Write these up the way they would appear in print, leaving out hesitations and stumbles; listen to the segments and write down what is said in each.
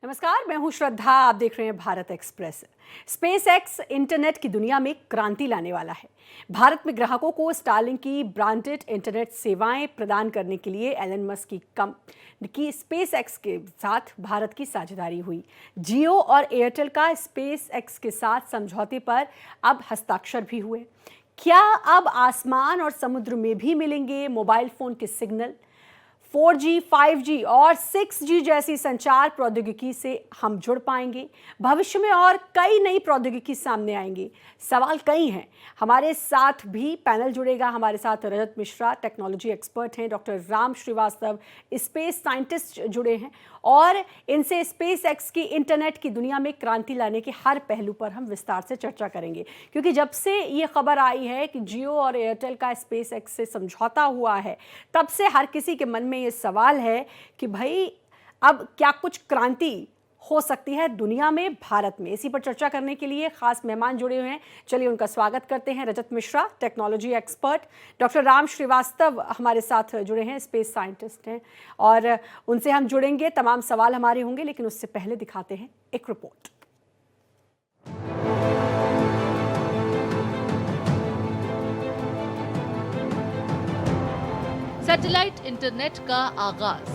नमस्कार, मैं हूं श्रद्धा। आप देख रहे हैं Bharat express. Space x internet की दुनिया में क्रांति लाने वाला है। भारत में ग्राहकों को स्टारलिंक की ब्रांडेड इंटरनेट सेवाएं प्रदान करने के लिए एलन मस्क की स्पेस एक्स के साथ भारत की साझेदारी हुई। जियो और एयरटेल का स्पेस एक्स के साथ समझौते पर अब हस्ताक्षर भी हुए। क्या अब आसमान और समुद्र में भी मिलेंगे मोबाइल फोन के सिग्नल? 4G, 5G और 6G जैसी संचार प्रौद्योगिकी से हम जुड़ पाएंगे। भविष्य में और कई नई प्रौद्योगिकी सामने आएंगी। सवाल कई हैं। हमारे साथ भी पैनल जुड़ेगा। हमारे साथ रजत मिश्रा टेक्नोलॉजी एक्सपर्ट हैं, doctor Ram Srivastava space scientist जुड़े हैं और इनसे स्पेस एक्स की इंटरनेट की दुनिया में क्रांति लाने के हर पहलू पर हम विस्तार से चर्चा करेंगे। क्योंकि जब से ये खबर आई है कि जियो और एयरटेल का स्पेस एक्स से समझौता हुआ है, तब से हर किसी के मन में ये सवाल है कि भाई अब क्या कुछ क्रांति हो सकती है दुनिया में, भारत में। इसी पर चर्चा करने के लिए खास मेहमान जुड़े हुए हैं। चलिए उनका स्वागत करते हैं। Rajat Mishra technology expert, doctor Ram Srivastava हमारे साथ जुड़े हैं, स्पेस साइंटिस्ट हैं और उनसे हम जुड़ेंगे। तमाम सवाल हमारे होंगे, लेकिन उससे पहले दिखाते हैं एक रिपोर्ट। सैटेलाइट इंटरनेट का आगाज।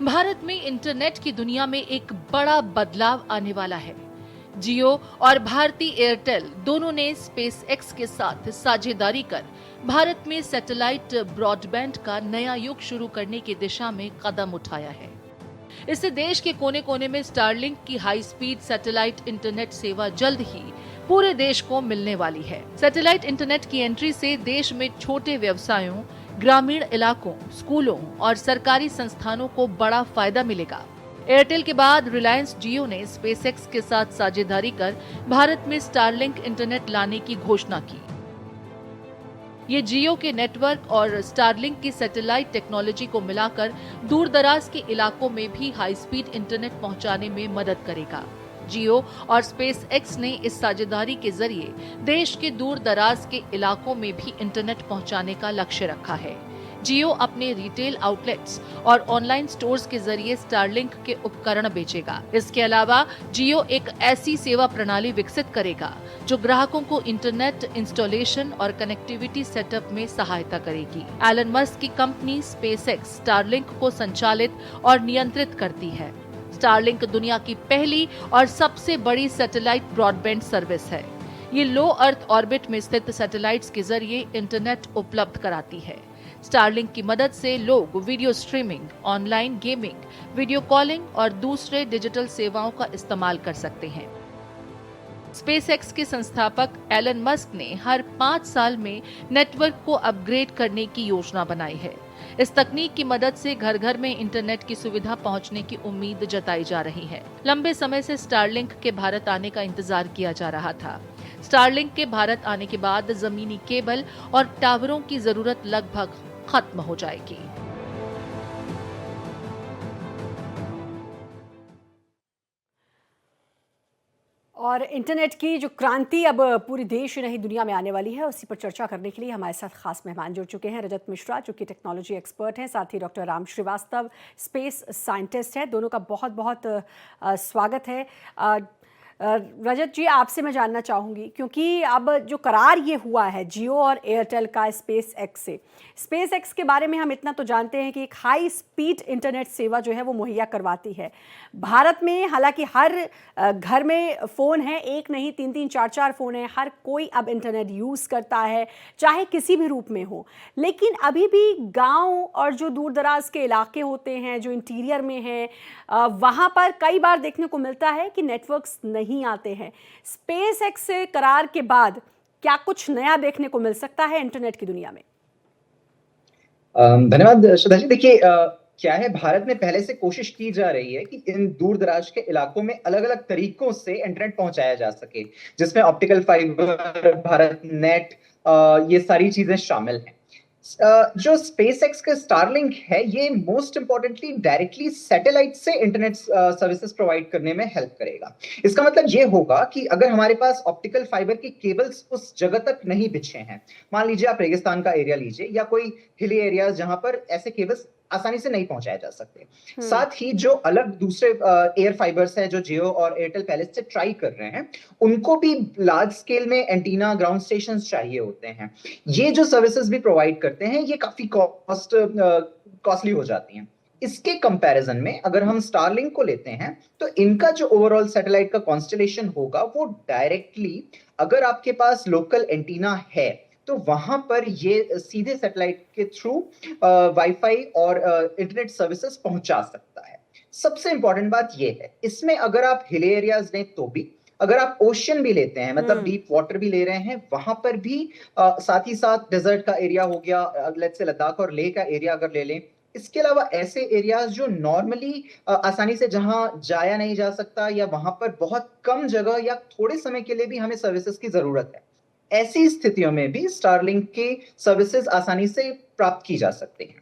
भारत में इंटरनेट की दुनिया में एक बड़ा बदलाव आने वाला है। जियो और भारती एयरटेल दोनों ने स्पेस एक्स के साथ साझेदारी कर भारत में सैटेलाइट ब्रॉडबैंड का नया युग शुरू करने की दिशा में कदम उठाया है। इससे देश के कोने कोने में स्टारलिंक की हाई स्पीड सैटेलाइट इंटरनेट सेवा जल्द ही पूरे देश को मिलने वाली है। सैटेलाइट इंटरनेट की एंट्री से देश में छोटे व्यवसायों, ग्रामीण इलाकों, स्कूलों और सरकारी संस्थानों को बड़ा फायदा मिलेगा। एयरटेल के बाद रिलायंस जियो ने स्पेसएक्स के साथ साझेदारी कर भारत में स्टारलिंक इंटरनेट लाने की घोषणा की। ये जियो के नेटवर्क और स्टारलिंक की सैटेलाइट टेक्नोलॉजी को मिलाकर दूर दराज के इलाकों में भी हाई स्पीड इंटरनेट पहुंचाने में मदद करेगा। जियो और स्पेस एक्स ने इस साझेदारी के जरिए देश के दूर दराज के इलाकों में भी इंटरनेट पहुंचाने का लक्ष्य रखा है। जियो अपने रिटेल आउटलेट्स और ऑनलाइन स्टोर्स के जरिए स्टारलिंक के उपकरण बेचेगा। इसके अलावा जियो एक ऐसी सेवा प्रणाली विकसित करेगा जो ग्राहकों को इंटरनेट इंस्टॉलेशन और कनेक्टिविटी सेटअप में सहायता करेगी। एलन मस्क की कंपनी स्पेसएक्स स्टारलिंक को संचालित और नियंत्रित करती है। स्टारलिंक दुनिया की पहली और सबसे बड़ी सैटेलाइट ब्रॉडबैंड सर्विस है। ये लो अर्थ ऑर्बिट में स्थित सैटेलाइट्स के जरिए इंटरनेट उपलब्ध कराती है। स्टारलिंक की मदद से लोग video streaming, online gaming, video calling और दूसरे डिजिटल सेवाओं का इस्तेमाल कर सकते हैं। स्पेसएक्स के संस्थापक एलन मस्क ने हर 5 साल में नेटवर्क को अपग्रेड करने की योजना बनाई है। इस तकनीक की मदद से घर घर में इंटरनेट की सुविधा पहुंचने की उम्मीद जताई जा रही है। लंबे समय से स्टारलिंक के भारत आने का इंतजार किया जा रहा था। स्टारलिंक के भारत आने के बाद जमीनी केबल और टावरों की जरूरत लगभग खत्म हो जाएगी। और इंटरनेट की जो क्रांति अब पूरी देश नहीं दुनिया में आने वाली है, उसी पर चर्चा करने के लिए हमारे साथ खास मेहमान जुड़ चुके हैं। रजत मिश्रा जो कि टेक्नोलॉजी एक्सपर्ट हैं, साथ ही doctor Ram Srivastava space scientist हैं। दोनों का बहुत बहुत स्वागत है। रजत जी, आपसे मैं जानना चाहूँगी, क्योंकि अब जो करार ये हुआ है जियो और एयरटेल का स्पेस एक्स से, स्पेस एक्स के बारे में हम इतना तो जानते हैं कि एक हाई स्पीड इंटरनेट सेवा जो है वो मुहैया करवाती है। भारत में हालांकि हर घर में फ़ोन है, एक नहीं 3-3, 4-4 फ़ोन है। हर कोई अब इंटरनेट यूज़ करता है, चाहे किसी भी रूप में हो। लेकिन अभी भी गाँव और जो दूर दराज के इलाके होते हैं, जो इंटीरियर में हैं, वहाँ पर कई बार देखने को मिलता है कि नेटवर्क्स नहीं आते हैं। स्पेस एक्स से करार के बाद क्या कुछ नया देखने को मिल सकता है इंटरनेट की दुनिया में? धन्यवाद श्रद्धा जी। देखिए, क्या है, भारत में पहले से कोशिश की जा रही है कि इन दूर दराज के इलाकों में अलग अलग तरीकों से इंटरनेट पहुंचाया जा सके, जिसमें ऑप्टिकल फाइबर, भारत नेट, ये सारी चीजें शामिल हैं। जो स्पेसएक्स का स्टारलिंक है, ये मोस्ट इंपॉर्टेंटली डायरेक्टली सैटेलाइट से इंटरनेट सर्विसेज प्रोवाइड करने में हेल्प करेगा। इसका मतलब ये होगा कि अगर हमारे पास ऑप्टिकल फाइबर की केबल्स उस जगह तक नहीं बिछे हैं, मान लीजिए आप रेगिस्तान का एरिया लीजिए या कोई हिली एरियाज जहां पर ऐसे केबल्स आसानी से नहीं पहुंचाए जा सकते। साथ ही जो अलग दूसरे एयर फाइबर्स हैं जो जियो और एयरटेल पहले से ट्राई कर रहे हैं, उनको भी लार्ज स्केल में एंटीना ग्राउंड स्टेशन चाहिए होते हैं। ये जो सर्विसेज भी प्रोवाइड करते हैं ये काफी कॉस्टली हो जाती हैं। इसके कंपैरिजन में अगर हम स्टारलिंक को लेते हैं तो इनका जो ओवरऑल सैटेलाइट का कॉन्स्टलेशन होगा वो डायरेक्टली, अगर आपके पास लोकल एंटीना है तो वहां पर ये सीधे सैटेलाइट के थ्रू वाईफाई और इंटरनेट सर्विसेज पहुंचा सकता है। सबसे इंपॉर्टेंट बात ये है, इसमें अगर आप हिल एरियाज लें तो भी, अगर आप ओशन भी लेते हैं, मतलब डीप वाटर भी ले रहे हैं, वहां पर भी साथ ही साथ डेजर्ट का एरिया हो गया, लेट्स से लद्दाख और लेह का एरिया अगर ले लें, इसके अलावा ऐसे एरियाज जो नॉर्मली आसानी से जहां जाया नहीं जा सकता या वहां पर बहुत कम जगह या थोड़े समय के लिए भी हमें सर्विसेज की जरूरत है, ऐसी स्थितियों में भी स्टारलिंक के सर्विसेज आसानी से प्राप्त की जा सकते हैं।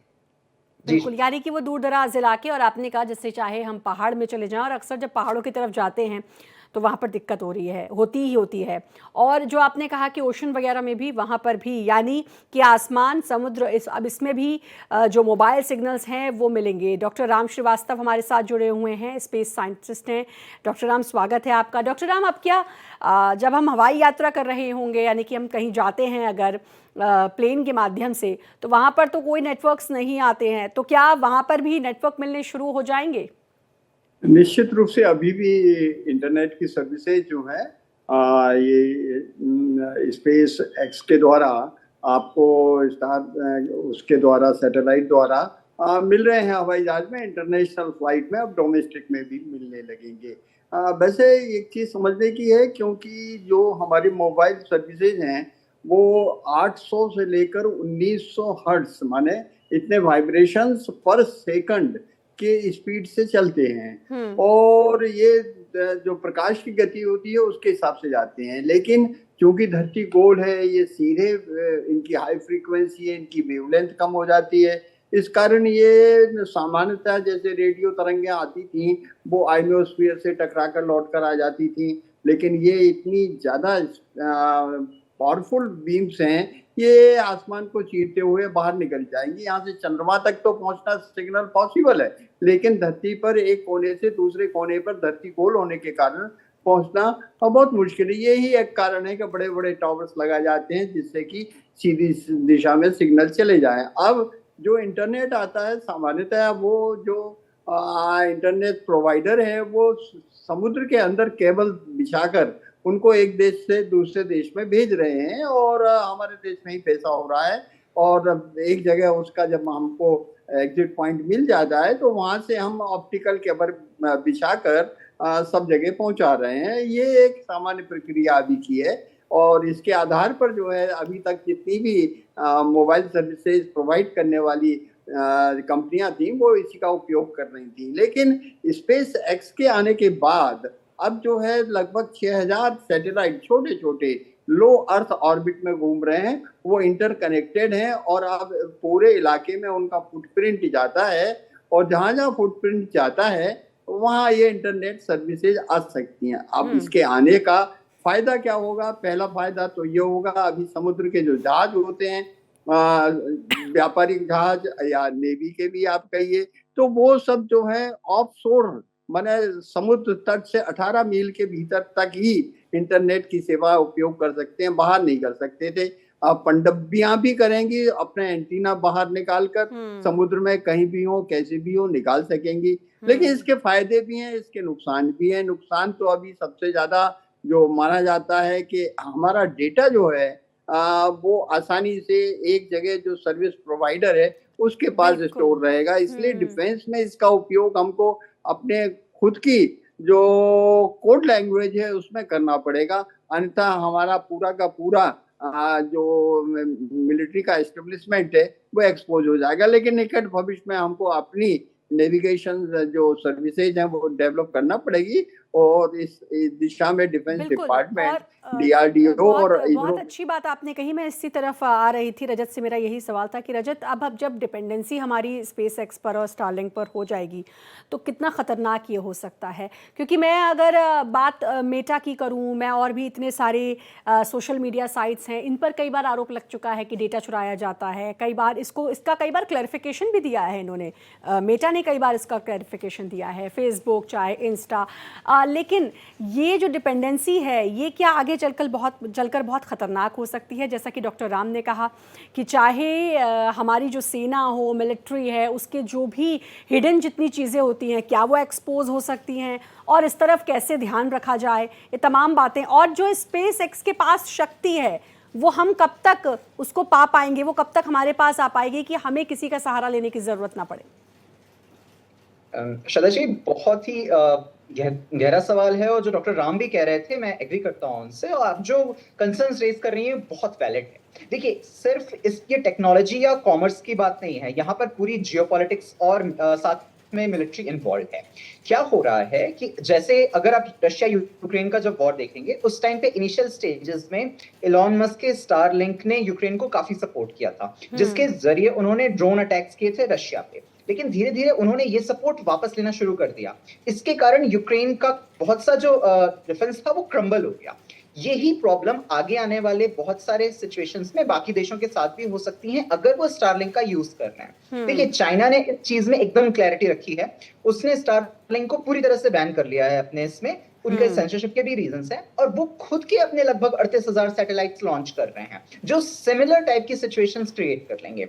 बिल्कुल, यानी कि वो दूर दराज इलाके, और आपने कहा जिससे चाहे हम पहाड़ में चले जाएं, और अक्सर जब पहाड़ों की तरफ जाते हैं तो वहाँ पर दिक्कत होती है। और जो आपने कहा कि ओशन वगैरह में भी, वहाँ पर भी, यानी कि आसमान समुद्र, अब इसमें भी जो मोबाइल सिग्नल्स हैं वो मिलेंगे। डॉक्टर राम श्रीवास्तव हमारे साथ जुड़े हुए हैं, स्पेस साइंटिस्ट हैं। डॉक्टर राम, स्वागत है आपका। डॉक्टर राम, अब क्या जब हम हवाई यात्रा कर रहे होंगे, यानी कि हम कहीं जाते हैं अगर प्लेन के माध्यम से, तो वहाँ पर तो कोई नेटवर्क्स नहीं आते हैं, तो क्या वहाँ पर भी नेटवर्क मिलने शुरू हो जाएंगे? निश्चित रूप से अभी भी इंटरनेट की सर्विसेज जो है ये स्पेस एक्स के द्वारा आपको उसके द्वारा सैटेलाइट द्वारा मिल रहे हैं हवाई जहाज में, इंटरनेशनल फ्लाइट में, अब डोमेस्टिक में भी मिलने लगेंगे। वैसे एक चीज समझने की है, क्योंकि जो हमारी मोबाइल सर्विसेज हैं वो 800 से लेकर 1900 हर्ट्ज, माने इतने वाइब्रेशंस पर सेकंड के स्पीड से चलते हैं, और ये जो प्रकाश की गति होती है उसके हिसाब से जाते हैं। लेकिन क्योंकि धरती गोल है, ये सीधे इनकी हाई फ्रीक्वेंसी है, इनकी वेवलेंथ कम हो जाती है, इस कारण ये सामान्यतः जैसे रेडियो तरंगें आती थी वो आइनोस्फीयर से टकरा कर लौट कर आ जाती थी, लेकिन ये इतनी ज्यादा पावरफुल बीम्स हैं, ये आसमान को चीरते हुए बाहर निकल जाएंगी। यहाँ से चंद्रमा तक तो पहुंचना सिग्नल पॉसिबल है, लेकिन धरती पर एक कोने से दूसरे कोने पर धरती गोल होने के कारण पहुंचना बहुत मुश्किल है। यही एक कारण है कि बड़े बड़े टावर्स लगाए जाते हैं जिससे कि सीधी दिशा में सिग्नल चले जाएं। अब जो इंटरनेट आता है, सामान्यतः वो जो इंटरनेट प्रोवाइडर है वो समुद्र के अंदर केबल बिछाकर उनको एक देश से दूसरे देश में भेज रहे हैं, और हमारे देश में ही पैसा हो रहा है, और एक जगह उसका जब हमको एग्जिट पॉइंट मिल जाता है तो वहां से हम ऑप्टिकल केबल बिछाकर सब जगह पहुंचा रहे हैं। ये एक सामान्य प्रक्रिया अभी की है, और इसके आधार पर जो है अभी तक जितनी भी मोबाइल सर्विसेज प्रोवाइड करने वाली कंपनियां थी वो इसी का उपयोग कर रही थी। लेकिन स्पेस एक्स के आने के बाद अब जो है लगभग 6000 सैटेलाइट छोटे छोटे लो अर्थ ऑर्बिट में घूम रहे हैं, वो इंटरकनेक्टेड हैं, और अब पूरे इलाके में उनका फुटप्रिंट जाता है, और जहां जहां फुटप्रिंट जाता है वहां ये इंटरनेट सर्विसेज आ सकती हैं। अब इसके आने का फायदा क्या होगा? पहला फायदा तो ये होगा, अभी समुद्र के जो जहाज होते हैं, व्यापारिक जहाज या नेवी के भी आप कहिए, तो वो सब जो है ऑफ शोर, माने समुद्र तट से 18 मील के भीतर तक ही इंटरनेट की सेवा उपयोग कर सकते हैं, बाहर नहीं कर सकते थे। अब पनडब्बियां भी करेंगी, अपने एंटीना बाहर निकालकर समुद्र में कहीं भी हो कैसे भी हो निकाल सकेंगी। लेकिन इसके फायदे भी हैं, इसके नुकसान भी हैं। नुकसान तो अभी सबसे ज्यादा जो माना जाता है कि हमारा डेटा जो है वो आसानी से एक जगह जो सर्विस प्रोवाइडर है उसके पास स्टोर रहेगा, इसलिए डिफेंस में इसका उपयोग हमको अपने खुद की जो कोड लैंग्वेज है उसमें करना पड़ेगा, अन्यथा हमारा पूरा का पूरा जो मिलिट्री का एस्टेब्लिशमेंट है वो एक्सपोज हो जाएगा। लेकिन निकट भविष्य में हमको अपनी नेविगेशन जो सर्विसेज हैं वो डेवलप करना पड़ेगी, और इस दिशा में डिफेंस बिल्कुल। डिपार्टमेंट, और डीआरडीओ और बहुत अच्छी बात आपने कही। मैं इसी तरफ आ रही थी, रजत से मेरा यही सवाल था कि रजत, अब जब डिपेंडेंसी हमारी स्पेस एक्स पर और स्टारलिंक पर हो जाएगी तो कितना ख़तरनाक ये हो सकता है। क्योंकि मैं अगर बात मेटा की करूं, मैं और भी इतने सारे सोशल मीडिया साइट्स हैं, इन पर कई बार आरोप लग चुका है कि डेटा चुराया जाता है। कई बार इसका कई बार क्लैरिफिकेशन भी दिया है इन्होंने, मेटा ने कई बार इसका क्लैरिफिकेशन दिया है, फेसबुक चाहे इंस्टा। लेकिन ये जो डिपेंडेंसी है ये क्या आगे चलकर बहुत ख़तरनाक हो सकती है। जैसा कि डॉक्टर राम ने कहा कि चाहे हमारी जो सेना हो, मिलिट्री है, उसके जो भी हिडन जितनी चीज़ें होती हैं, क्या वो एक्सपोज हो सकती हैं और इस तरफ कैसे ध्यान रखा जाए, ये तमाम बातें। और जो स्पेस एक्स के पास शक्ति है वो हम कब तक उसको पा पाएंगे, वो कब तक हमारे पास आ पाएगी कि हमें किसी का सहारा लेने की ज़रूरत ना पड़े। श्रद्धा जी, बहुत ही गहरा सवाल है और जो डॉक्टर राम भी कह रहे थे मैं एग्री करता हूं उनसे, और आप जो कंसर्न्स रेज कर रही हैं बहुत वैलिड है। देखिए, सिर्फ इसकी टेक्नोलॉजी या कॉमर्स की बात नहीं है, यहाँ पर पूरी जियोपॉलिटिक्स और साथ में मिलिट्री इन्वॉल्व है। क्या हो रहा है कि जैसे अगर आप रशिया यूक्रेन का जब वॉर देखेंगे, उस टाइम पे इनिशियल स्टेजेस में इलॉन मस्क के स्टारलिंक ने यूक्रेन को काफी सपोर्ट किया था, जिसके जरिए उन्होंने ड्रोन अटैक्स किए थे रशिया पे। लेकिन धीरे धीरे उन्होंने ये सपोर्ट वापस लेना शुरू कर दिया। इसके कारण यूक्रेन का बहुत सा जो डिफेंस था वो क्रम्बल हो गया। यही प्रॉब्लम आगे आने वाले बहुत सारे सिचुएशंस में बाकी देशों के साथ भी हो सकती है अगर वो स्टारलिंक का यूज कर रहे हैं। देखिए, चाइना ने इस चीज में एकदम क्लैरिटी रखी है, उसने स्टारलिंक को पूरी तरह से बैन कर लिया है अपने इसमें। उनके सेंसरशिप के भी रीजंस हैं और वो खुद के अपने लगभग 38,000 सैटेलाइट्स लॉन्च कर रहे हैं जो सिमिलर टाइप की सिचुएशंस क्रिएट कर लेंगे।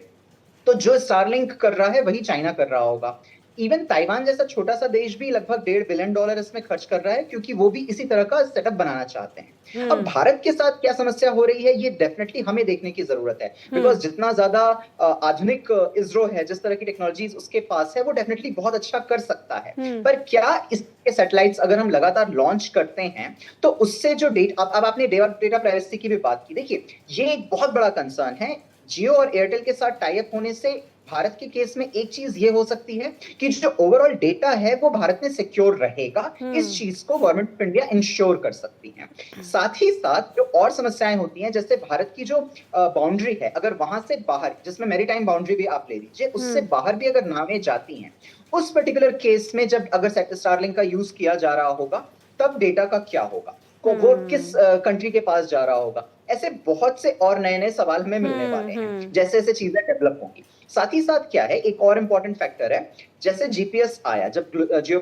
तो जो स्टारलिंक कर रहा है वही चाइना कर रहा होगा। इवन ताइवान जैसा छोटा सा देश भी लगभग $1.5 बिलियन इसमें खर्च कर रहा है, क्योंकि वो भी इसी तरह का सेटअप बनाना चाहते हैं। अब भारत के साथ क्या समस्या हो रही है ये डेफिनेटली हमें देखने की जरूरत है, बिकॉज जितना ज्यादा आधुनिक इसरो है, जिस तरह की टेक्नोलॉजीज उसके पास है, वो डेफिनेटली बहुत अच्छा कर सकता है। पर क्या इसके सैटेलाइट्स अगर हम लगातार लॉन्च करते हैं तो उससे जो डेटा, अब आपने डेटा प्राइवेसी की भी बात की, देखिए ये एक बहुत बड़ा कंसर्न है। जियो और एयरटेल के साथ टाई अप होने से भारत के केस में एक चीज ये हो सकती है कि जो ओवरऑल डेटा है वो भारत में सिक्योर रहेगा। इस चीज को गवर्नमेंट ऑफ इंडिया इंश्योर कर सकती है। साथ ही साथ जो और समस्याएं होती हैं, जैसे भारत की जो बाउंड्री है, अगर वहां से बाहर, जिसमें मैरीटाइम बाउंड्री भी आप ले लीजिए, उससे बाहर भी अगर नावें जाती हैं, उस पर्टिकुलर केस में जब अगर स्टारलिंक का यूज किया जा रहा होगा, तब डेटा का क्या होगा, वो किस कंट्री के पास जा रहा होगा। ऐसे बहुत से और नए नए सवाल हमें मिलने वाले हैं जैसे जैसे चीजें डेवलप होंगी। साथ ही साथ क्या है, एक और इंपॉर्टेंट फैक्टर है, जैसे जीपीएस आया, जब जियो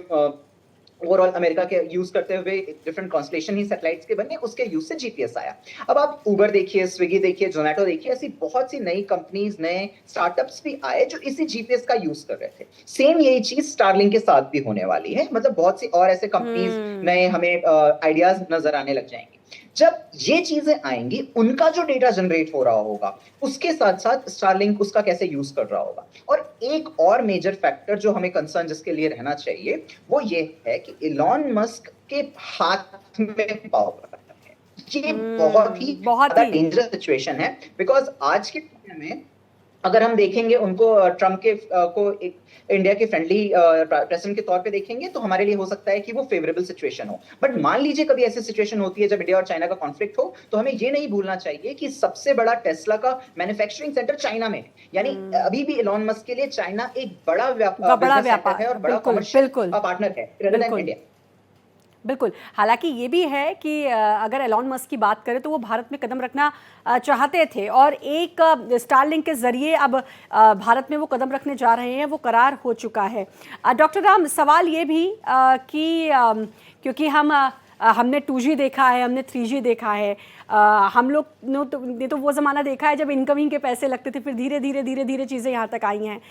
ओवरऑल अमेरिका के यूज करते हुए डिफरेंट कॉन्स्टलेशन ही सैटेलाइट्स के बने, उसके यूज से जीपीएस आया। अब आप उबर देखिए, स्विगी देखिए, जोमेटो देखिए, ऐसी बहुत सी नई कंपनीज, नए स्टार्टअप्स भी आए जो इसी जीपीएस का यूज कर रहे थे। सेम यही चीज स्टारलिंक के साथ भी होने वाली है। मतलब बहुत सी और ऐसे कंपनीज, नए हमें आइडियाज नजर आने लग जाएंगे। जब ये चीजें आएंगी, उनका जो डेटा जनरेट हो रहा होगा, उसके साथ साथ स्टारलिंक उसका कैसे यूज कर रहा होगा। और एक और मेजर फैक्टर जो हमें कंसर्न जिसके लिए रहना चाहिए, वो ये है कि इलॉन मस्क के हाथ में पावर है। ये बहुत ही डेंजरस सिचुएशन है, बिकॉज आज के समय में अगर हम देखेंगे उनको, ट्रम्प के को एक इंडिया के फ्रेंडली प्रेसिडेंट के तौर पे देखेंगे, तो हमारे लिए हो सकता है कि वो फेवरेबल सिचुएशन हो। बट मान लीजिए कभी ऐसी सिचुएशन होती है जब इंडिया और चाइना का कॉन्फ्लिक्ट हो, तो हमें ये नहीं भूलना चाहिए कि सबसे बड़ा टेस्ला का मैन्युफैक्चरिंग सेंटर चाइना में है। यानी अभी भी इलॉन मस्क के लिए चाइना एक बड़ा व्यापार है और बड़ा कमर्शियल पार्टनर है रेदर देन इंडिया। बिल्कुल। हालांकि ये भी है कि अगर एलॉन मस्क की बात करें तो वो भारत में कदम रखना चाहते थे, और एक स्टारलिंक के ज़रिए अब भारत में वो कदम रखने जा रहे हैं, वो करार हो चुका है। डॉक्टर राम, सवाल ये भी कि क्योंकि हमने 2G देखा है, हमने 3G देखा है, हम लोग ने तो वो ज़माना देखा है जब इनकमिंग के पैसे लगते थे, फिर धीरे धीरे चीज़ें यहाँ तक आई हैं।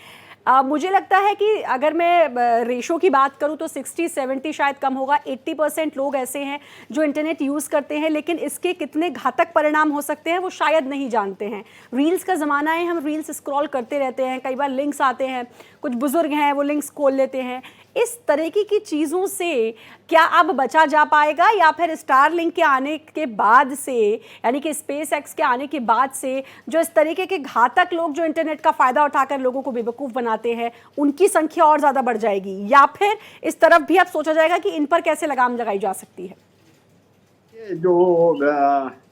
मुझे लगता है कि अगर मैं रेशो की बात करूं तो 60-70 शायद कम होगा। 80% लोग ऐसे हैं जो इंटरनेट यूज़ करते हैं, लेकिन इसके कितने घातक परिणाम हो सकते हैं वो शायद नहीं जानते हैं। रील्स का ज़माना है, हम रील्स स्क्रॉल करते रहते हैं, कई बार लिंक्स आते हैं, कुछ बुजुर्ग हैं वो लिंक्स खोल लेते हैं, इस तरीके की चीज़ों से क्या अब बचा जा पाएगा, या फिर स्टारलिंक के आने के बाद से, यानी कि स्पेस एक्स के आने के बाद से जो इस तरीके के घातक लोग जो इंटरनेट का फ़ायदा उठाकर लोगों को बेवकूफ़ बनाते हैं उनकी संख्या और ज़्यादा बढ़ जाएगी, या फिर इस तरफ भी अब सोचा जाएगा कि इन पर कैसे लगाम लगाई जा सकती है? ये जो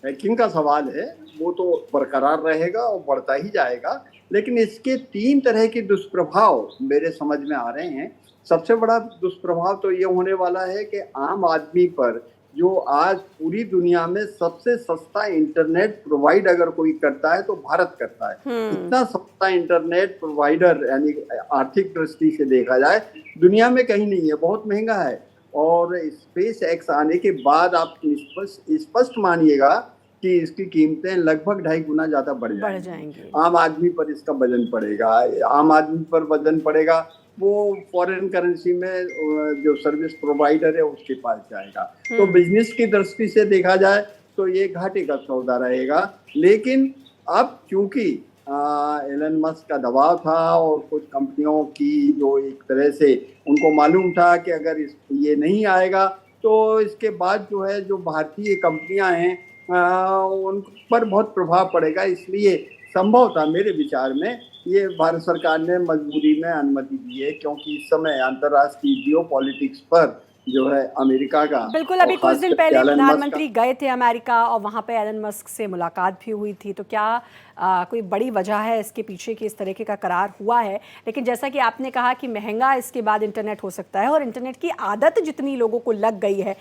हैकिंग का सवाल है वो तो बरकरार रहेगा और बढ़ता ही जाएगा, लेकिन इसके 3 तरह के दुष्प्रभाव मेरे समझ में आ रहे हैं। सबसे बड़ा दुष्प्रभाव तो ये होने वाला है कि आम आदमी पर, जो आज पूरी दुनिया में सबसे सस्ता इंटरनेट प्रोवाइड अगर कोई करता है तो भारत करता है। इतना सस्ता इंटरनेट प्रोवाइडर यानी आर्थिक दृष्टि से देखा जाए दुनिया में कहीं नहीं है, बहुत महंगा है। और स्पेस एक्स आने के बाद आप स्पष्ट मानिएगा कि इसकी कीमतें लगभग 2.5 गुना ज्यादा बढ़ जाएंगी। आम आदमी पर इसका वजन पड़ेगा, आम आदमी पर वजन पड़ेगा, वो फॉरेन करेंसी में जो सर्विस प्रोवाइडर है उसके पास जाएगा। तो बिजनेस की दृष्टि से देखा जाए तो ये घाटे का सौदा रहेगा। लेकिन अब क्योंकि एलन मस्क का दबाव था और कुछ कंपनियों की जो एक तरह से उनको मालूम था कि अगर ये नहीं आएगा तो इसके बाद जो है जो भारतीय कंपनियां हैं उन पर बहुत प्रभाव पड़ेगा। इसलिए संभव था मेरे विचार में ये भारत सरकार ने मजबूरी में अनुमति दी है, क्योंकि इस समय अंतर्राष्ट्रीय जियोपॉलिटिक्स पर जो है अमेरिका का, बिल्कुल, अभी कुछ दिन पहले प्रधानमंत्री गए थे अमेरिका और वहाँ पे एलन मस्क से मुलाकात भी हुई थी। तो क्या कोई बड़ी वजह है इसके पीछे कि इस तरीके का करार हुआ है? लेकिन जैसा कि आपने कहा कि महंगा इसके बाद इंटरनेट हो सकता है, और इंटरनेट की आदत जितनी लोगों को लग गई है,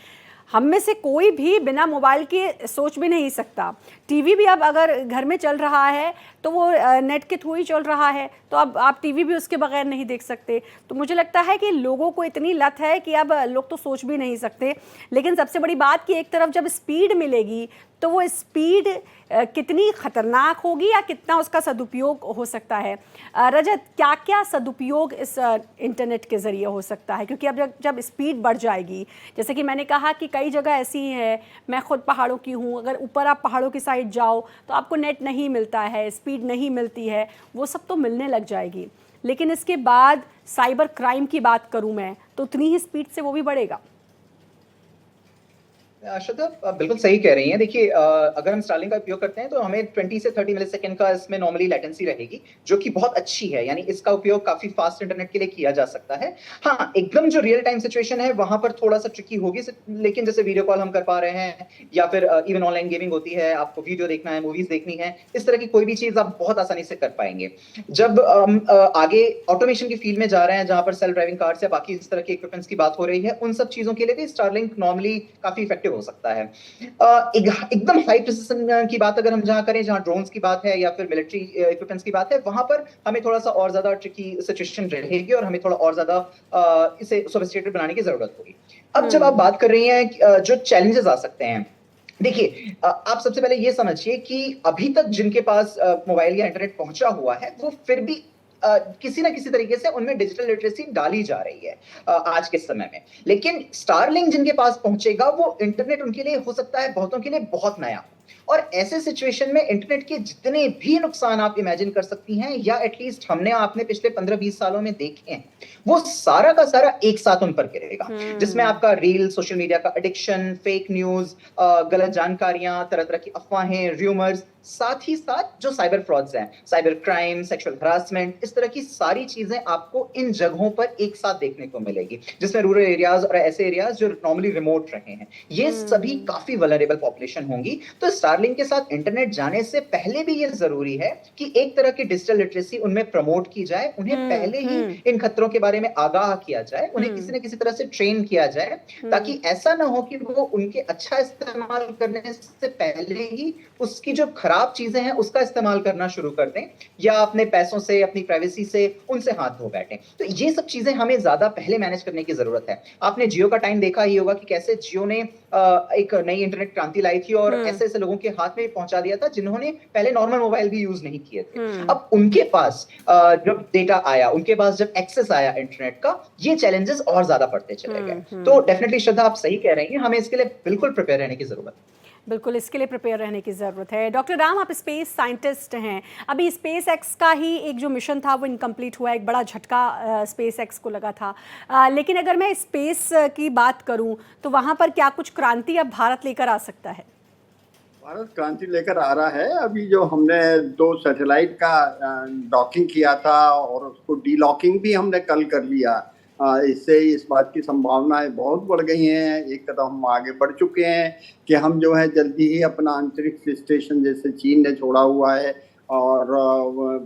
हम में से कोई भी बिना मोबाइल के सोच भी नहीं सकता। टीवी भी अब अगर घर में चल रहा है तो वो नेट के थ्रू ही चल रहा है, तो अब आप टीवी भी उसके बगैर नहीं देख सकते। तो मुझे लगता है कि लोगों को इतनी लत है कि अब लोग तो सोच भी नहीं सकते। लेकिन सबसे बड़ी बात कि एक तरफ जब स्पीड मिलेगी तो वो स्पीड कितनी खतरनाक होगी या कितना उसका सदुपयोग हो सकता है। रजत, क्या क्या सदुपयोग इस इंटरनेट के ज़रिए हो सकता है? क्योंकि अब जब स्पीड बढ़ जाएगी, जैसे कि मैंने कहा कि कई जगह ऐसी हैं, मैं खुद पहाड़ों की हूँ, अगर ऊपर आप पहाड़ों की साइड जाओ तो आपको नेट नहीं मिलता है, स्पीड नहीं मिलती है, वो सब तो मिलने लग जाएगी। लेकिन इसके बाद साइबर क्राइम की बात करूँ मैं तो उतनी ही स्पीड से वो भी बढ़ेगा। श्रद्धा बिल्कुल सही कह रही हैं। देखिए, अगर हम स्टारलिंक का उपयोग करते हैं तो हमें 20 से 30 मिलीसेकंड का इसमें नॉर्मली लेटेंसी रहेगी, जो कि बहुत अच्छी है। यानी इसका उपयोग काफी फास्ट इंटरनेट के लिए किया जा सकता है। हाँ, एकदम जो रियल टाइम सिचुएशन है वहां पर थोड़ा सा ट्रिकी होगी, लेकिन जैसे वीडियो कॉल हम कर पा रहे हैं या फिर इवन ऑनलाइन गेमिंग होती है, आपको वीडियो देखना है, मूवीज देखनी है, इस तरह की कोई भी चीज आप बहुत आसानी से कर पाएंगे। जब आगे ऑटोमेशन की फील्ड में जा रहे हैं, जहां पर सेल्फ ड्राइविंग कार्स या बाकी इस तरह के इक्विपमेंट्स की बात हो रही है, उन सब चीजों के लिए भी स्टारलिंक नॉर्मली काफी इफेक्टिव हो सकता है। एकदम हाई प्रिसिशन की बात अगर हम जहां करें, जहां ड्रोन्स की बात है या फिर मिलिट्री इक्विपमेंट्स की बात है, वहां पर हमें थोड़ा सा और ज्यादा ट्रिकी सिचुएशन रहेगी और हमें थोड़ा और ज्यादा इसे सोफिस्टिकेटेड बनाने की जरूरत होगी। अब जब आप बात कर रही हैं जो चैलेंजेस आ सकते हैं, देखिए, आप सबसे पहले ये समझिए कि अभी तक जिनके पास मोबाइल या इंटरनेट पहुंचा हुआ है वो फिर भी किसी ना किसी तरीके से उनमें डिजिटल लिटरेसी डाली जा रही है आज के समय में। लेकिन स्टारलिंक जिनके पास पहुंचेगा वो इंटरनेट उनके लिए हो सकता है बहुतों के लिए बहुत नया। और ऐसे सिचुएशन में इंटरनेट के जितने भी नुकसान आप इमेजिन कर सकती हैं या एटलीस्ट हमने आपने पिछले 15-20 सालों में देखे हैं, वो सारा का सारा एक साथ उन पर गिरेगा। जिसमें आपका रील, सोशल मीडिया का एडिक्शन, फेक न्यूज, गलत जानकारियां, तरह तरह की अफवाहें, र्यूमर्स, साथ ही साथ जो साइबर फ्रॉड्स हैं, साइबर क्राइम, सेक्सुअल हरासमेंट, इस तरह की सारी चीजें आपको इन जगहों पर एक साथ देखने को मिलेगी, जिसमें रूरल एरियाज और ऐसे एरियाज जो नॉर्मली रिमोट रहे हैं, ये सभी काफी वल्नरेबल पॉपुलेशन होंगी। तो स्टारलिंक के साथ इंटरनेट जाने से पहले भी ये जरूरी है कि एक तरह की डिजिटल लिटरेसी उनमें प्रमोट की जाए, उन्हें पहले ही इन खतरों के बारे में आगाह किया जाए, उन्हें किसी न किसी तरह से ट्रेन किया जाए, ताकि ऐसा ना हो कि वो उनके अच्छा इस्तेमाल करने से पहले ही उसकी जो खराब चीजें हैं उसका इस्तेमाल करना शुरू कर दें या अपने पैसों से, अपनी प्राइवेसी से उनसे हाथ धो बैठें। तो ये सब चीजें हमें ज्यादा पहले मैनेज करने की जरूरत है। आपने जियो का टाइम देखा ही होगा कि कैसे जियो ने एक नई इंटरनेट क्रांति लाई थी और ऐसे ऐसे लोगों के हाथ में पहुंचा दिया था जिन्होंने पहले नॉर्मल मोबाइल भी यूज नहीं किए थे। अब उनके पास जब डेटा आया, उनके पास जब एक्सेस आया इंटरनेट का, ये चैलेंजेस और ज्यादा बढ़ते चले गए। तो डेफिनेटली श्रद्धा, आप सही कह रही हैं, हमें इसके लिए बिल्कुल प्रिपेयर रहने की जरूरत है। बिल्कुल, इसके लिए प्रिपेयर रहने की ज़रूरत है। डॉक्टर राम, आप स्पेस साइंटिस्ट हैं। अभी स्पेस एक्स का ही एक जो मिशन था वो इनकम्प्लीट हुआ, एक बड़ा झटका स्पेस एक्स को लगा था। लेकिन अगर मैं स्पेस की बात करूं तो वहां पर क्या कुछ क्रांति अब भारत लेकर आ सकता है? भारत क्रांति लेकर आ रहा है। अभी जो हमने 2 सैटेलाइट का डॉकिंग किया था और उसको डीलॉकिंग भी हमने कल कर लिया, इससे इस बात की संभावनाएं बहुत बढ़ गई हैं। एक कदम हम आगे बढ़ चुके हैं कि हम जो है जल्दी ही अपना अंतरिक्ष स्टेशन, जैसे चीन ने छोड़ा हुआ है, और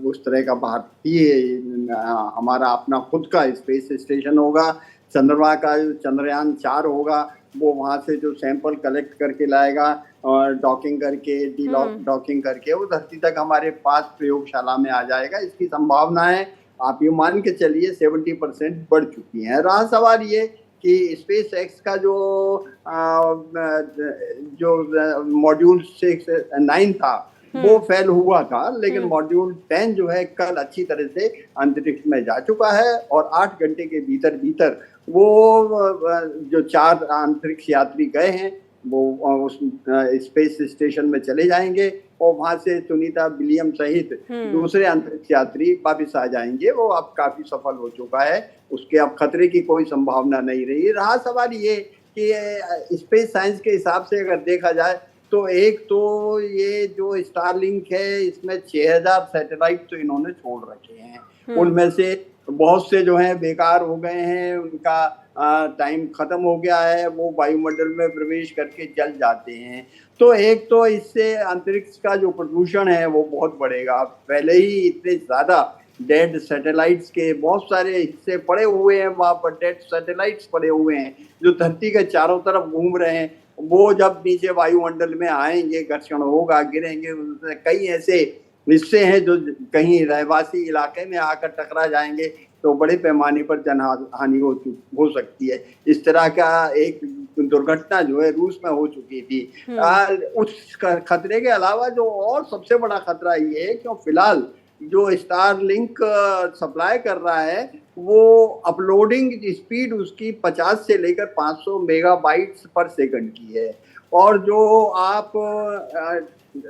उस तरह का भारतीय हमारा अपना खुद का स्पेस स्टेशन होगा। चंद्रमा का जो चंद्रयान 4 होगा, वो वहाँ से जो सैंपल कलेक्ट करके लाएगा और डॉकिंग करके डॉकिंग करके वो धरती तक हमारे पास प्रयोगशाला में आ जाएगा। इसकी संभावनाएं आप ये मान के चलिए 70% बढ़ चुकी हैं। रहा सवाल ये कि स्पेस एक्स का जो मॉड्यूल 9 था वो फेल हुआ था, लेकिन मॉड्यूल 10 जो है कल अच्छी तरह से अंतरिक्ष में जा चुका है और 8 घंटे के भीतर भीतर वो जो 4 अंतरिक्ष यात्री गए हैं वो उस स्पेस स्टेशन में चले जाएंगे और वहां से सुनीता विलियम सहित दूसरे अंतरिक्ष यात्री वापिस आ जाएंगे। वो अब काफी सफल हो चुका है, उसके अब खतरे की कोई संभावना नहीं रही। रहा सवाल ये कि स्पेस साइंस के हिसाब से अगर देखा जाए तो एक तो ये जो स्टारलिंक है इसमें 6000 सैटेलाइट तो इन्होंने छोड़ रखे हैं। उनमें से बहुत से जो हैं बेकार हो गए हैं, उनका टाइम खत्म हो गया है, वो वायुमंडल में प्रवेश करके जल जाते हैं। तो एक तो इससे अंतरिक्ष का जो प्रदूषण है वो बहुत बढ़ेगा। पहले ही इतने ज्यादा डेड सैटेलाइट्स के बहुत सारे हिस्से पड़े हुए हैं, वहाँ पर डेड सैटेलाइट्स पड़े हुए हैं जो धरती के चारों तरफ घूम रहे हैं। वो जब नीचे वायुमंडल में आएंगे, घर्षण होगा, गिरेंगे, उसमें कई ऐसे हिस्से हैं जो कहीं रहवासी इलाके में आकर टकरा जाएंगे तो बड़े पैमाने पर जनहानि हो सकती है। इस तरह का एक दुर्घटना जो है रूस में हो चुकी थी। उस खतरे के अलावा जो और सबसे बड़ा खतरा ये है कि फिलहाल जो स्टारलिंक सप्लाई कर रहा है वो अपलोडिंग स्पीड उसकी 50 से लेकर 500 मेगाबाइट्स पर सेकंड की है, और जो आप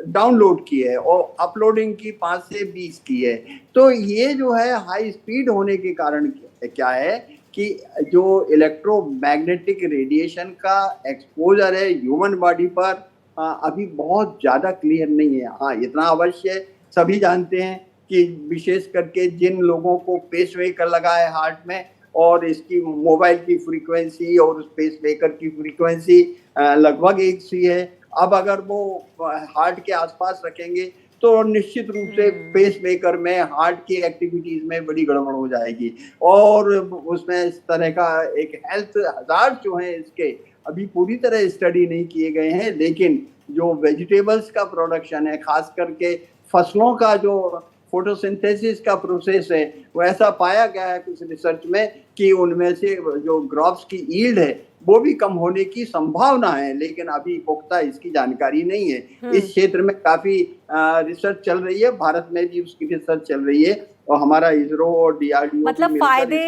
डाउनलोड की है और अपलोडिंग की 5 से 20 की है। तो ये जो है हाई स्पीड होने के कारण क्या है कि जो इलेक्ट्रोमैग्नेटिक रेडिएशन का एक्सपोजर है ह्यूमन बॉडी पर अभी बहुत ज़्यादा क्लियर नहीं है। हाँ, इतना अवश्य सभी जानते हैं कि विशेष करके जिन लोगों को पेसमेकर लगा है हार्ट में, और इसकी मोबाइल की फ्रीक्वेंसी और उस पेसमेकर की फ्रीक्वेंसी लगभग एक सी है। अब अगर वो हार्ट के आसपास रखेंगे तो निश्चित रूप से पेसमेकर में हार्ट की एक्टिविटीज में बड़ी गड़बड़ हो जाएगी, और उसमें इस तरह का एक हेल्थ हजार्ड जो है इसके अभी पूरी तरह स्टडी नहीं किए गए हैं। लेकिन जो वेजिटेबल्स का प्रोडक्शन है, खास करके फसलों का जो फोटोसिंथेसिस का प्रोसेस है, वो ऐसा पाया गया है कुछ रिसर्च में कि उनमें से जो क्रॉप्स की यील्ड है वो भी कम होने की संभावना है, लेकिन अभी पुख्ता इसकी जानकारी नहीं है। इस क्षेत्र में काफी रिसर्च चल रही है, भारत में भी उसकी रिसर्च चल रही है, और हमारा इसरो और DRDO मतलब फायदे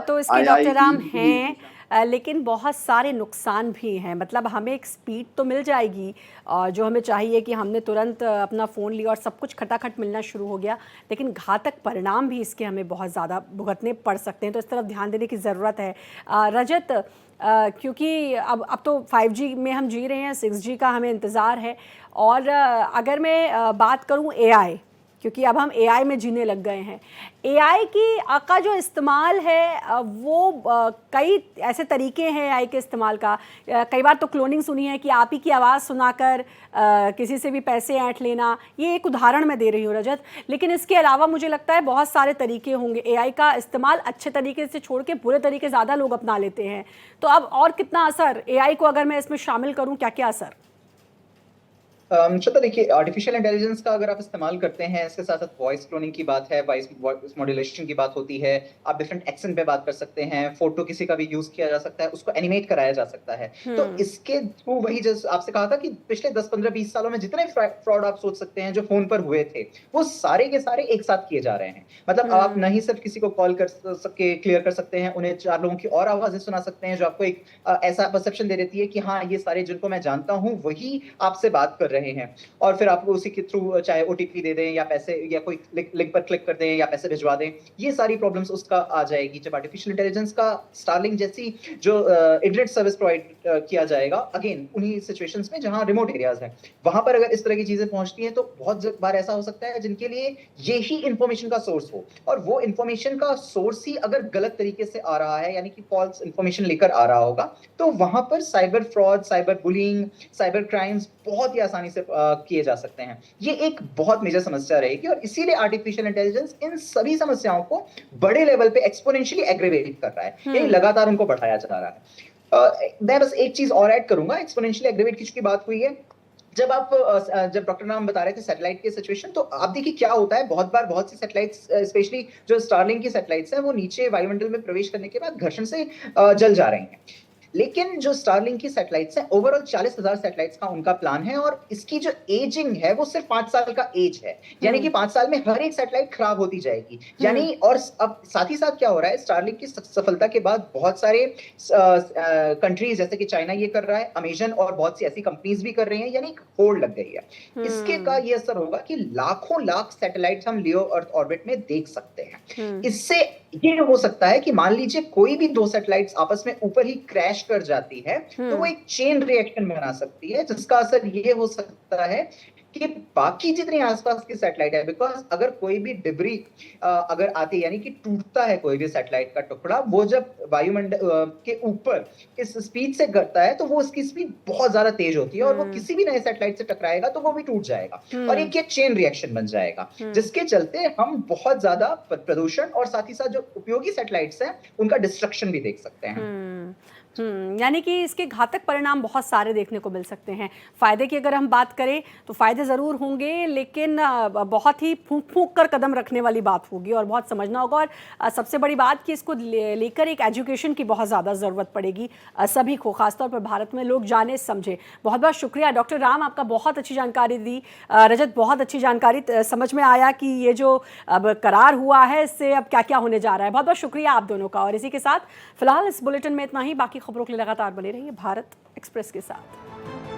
तो इसके डॉक्टर राम हैं, लेकिन बहुत सारे नुकसान भी हैं। मतलब हमें एक स्पीड तो मिल जाएगी और जो हमें चाहिए कि हमने तुरंत अपना फ़ोन लिया और सब कुछ खटाखट मिलना शुरू हो गया, लेकिन घातक परिणाम भी इसके हमें बहुत ज़्यादा भुगतने पड़ सकते हैं। तो इस तरफ ध्यान देने की ज़रूरत है। रजत, क्योंकि अब तो 5G में हम जी रहे हैं, 6G का हमें इंतज़ार है, और अगर मैं बात करूँ AI, क्योंकि अब हम AI में जीने लग गए हैं, AI का जो इस्तेमाल है वो कई ऐसे तरीके हैं AI के इस्तेमाल का। कई बार तो क्लोनिंग सुनी है कि आप ही की आवाज़ सुनाकर किसी से भी पैसे ऐंठ लेना, ये एक उदाहरण मैं दे रही हूँ रजत। लेकिन इसके अलावा मुझे लगता है बहुत सारे तरीके होंगे। AI का इस्तेमाल अच्छे तरीके से छोड़ के बुरे तरीके ज़्यादा लोग अपना लेते हैं। तो अब और कितना असर AI को अगर मैं इसमें शामिल करूँ, क्या क्या असर? श्वेता देखिए, आर्टिफिशियल इंटेलिजेंस का अगर आप इस्तेमाल करते हैं, इसके साथ साथ वॉइस क्लोनिंग की बात है, वॉइस मॉड्यूलेशन की बात होती है, आप डिफरेंट एक्सेंट पे बात कर सकते हैं, फोटो किसी का भी यूज किया जा सकता है, उसको एनिमेट कराया जा सकता है। तो इसके थ्रू वही जैसे आपसे कहा था कि पिछले 10-15-20 सालों में जितने फ्रॉड आप सोच सकते हैं जो फोन पर हुए थे, वो सारे के सारे एक साथ किए जा रहे हैं। मतलब आप नहीं सिर्फ किसी को कॉल कर सके क्लियर कर सकते हैं, उन्हें 4 लोगों की और आवाजें सुना सकते हैं जो आपको एक ऐसा परसेप्शन दे देती है कि हाँ, ये सारे जिनको मैं जानता हूँ वही आपसे बात कर रहे हैं, और फिर आपको उसी के थ्रू चाहे ओटीपी दे दें या पैसे या कोई लिंक पर क्लिक कर दें या पैसे भिजवा दें, ये सारी प्रॉब्लम्स उसका आ जाएगी। जब आर्टिफिशियल इंटेलिजेंस का स्टारलिंक जैसी जो इंटरनेट सर्विस प्रोवाइड किया जाएगा, अगेन उन्हीं सिचुएशंस में जहां रिमोट एरियाज हैं, वहां पर अगर इस तरह की चीजें पहुंचती हैं तो बहुत बार ऐसा हो सकता है जिनके लिए ये ही इंफॉर्मेशन का सोर्स हो, और वो इंफॉर्मेशन का सोर्स ही अगर गलत तरीके से आ रहा है, यानी कि फॉल्स इंफॉर्मेशन लेकर आ रहा होगा, तो वहां पर cyber fraud, cyber bullying, cyber crimes बहुत ही आसानी से किए जा सकते हैं। ये एक बहुत मेजर समस्या रहेगी, और इसीलिए आर्टिफिशियल इंटेलिजेंस इन सभी समस्याओं को बड़े लेवल पे एक्सपोनेंशियली एग्रीवेट कर रहा है, यानी लगातार उनको बढ़ाया जा रहा है। मैं बस एक चीज और ऐड करूंगा, एक्सपोनेंशियली एग्रीवेट की चूंकि बात हुई है, जब डॉक्टर नाम बता रहे थे सैटेलाइट की सिचुएशन, तो आप देखिए क्या होता है, बहुत बार बहुत सी सैटेलाइट्स, स्पेशली जो स्टारलिंक की सैटेलाइट्स हैं, वो नीचे वायुमंडल में प्रवेश करने के बाद घर्षण से जल जा रही हैं। लेकिन जो स्टारलिंक की सैटेलाइट्स हैं, ओवरऑल 40,000 सैटेलाइट्स का उनका प्लान है, और इसकी जो एजिंग है वो सिर्फ 5 साल का एज है, यानी कि 5 साल में हर एक सैटेलाइट खराब होती जाएगी। यानी और अब साथ ही साथ क्या हो रहा है, स्टारलिंक की सफलता के बाद बहुत सारे कंट्रीज जैसे कि चाइना ये कर रहा है, अमेजन और बहुत सी ऐसी कंपनीज भी कर रही हैं, यानी होल्ड लग गई है। इसके का ये असर होगा कि लाखों लाख सैटेलाइट्स हम लियो अर्थ ऑर्बिट में देख सकते हैं। इससे ये हो सकता है कि मान लीजिए कोई भी 2 सैटेलाइट्स आपस में ऊपर ही क्रैश कर जाती है, तो वो एक चेन रिएक्शन बना सकती है, जिसका असर ये हो सकता है कि बाकी जितनी आसपास की सैटेलाइट है, बिकॉज अगर कोई भी डिब्री अगर आती है, यानी कि टूटता है कोई भी सैटेलाइट का टुकड़ा, वो जब वायुमंडल के ऊपर इस स्पीड से गिरता है, तो वो उसकी स्पीड बहुत ज्यादा तेज होती है, और वो किसी भी नए सैटेलाइट से टकराएगा तो वो भी टूट जाएगा, और एक ये चेन रिएक्शन बन जाएगा, जिसके चलते हम बहुत ज्यादा प्रदूषण और साथ ही साथ जो उपयोगी सैटेलाइट्स हैं उनका डिस्ट्रक्शन भी देख सकते हैं। यानी कि इसके घातक परिणाम बहुत सारे देखने को मिल सकते हैं। फ़ायदे की अगर हम बात करें तो फ़ायदे ज़रूर होंगे, लेकिन बहुत ही फूंक फूंक कर कदम रखने वाली बात होगी और बहुत समझना होगा, और सबसे बड़ी बात कि इसको लेकर एक एजुकेशन की बहुत ज़्यादा ज़रूरत पड़ेगी सभी को, ख़ासतौर पर भारत में लोग जाने समझे। बहुत बहुत शुक्रिया डॉक्टर राम, आपका बहुत अच्छी जानकारी दी। रजत, बहुत अच्छी जानकारी, समझ में आया कि ये जो अब करार हुआ है इससे अब क्या क्या होने जा रहा है। बहुत बहुत शुक्रिया आप दोनों का। और इसी के साथ फिलहाल इस बुलेटिन में इतना ही। बाकी खबरों के लिए लगातार बने रहिए भारत एक्सप्रेस के साथ।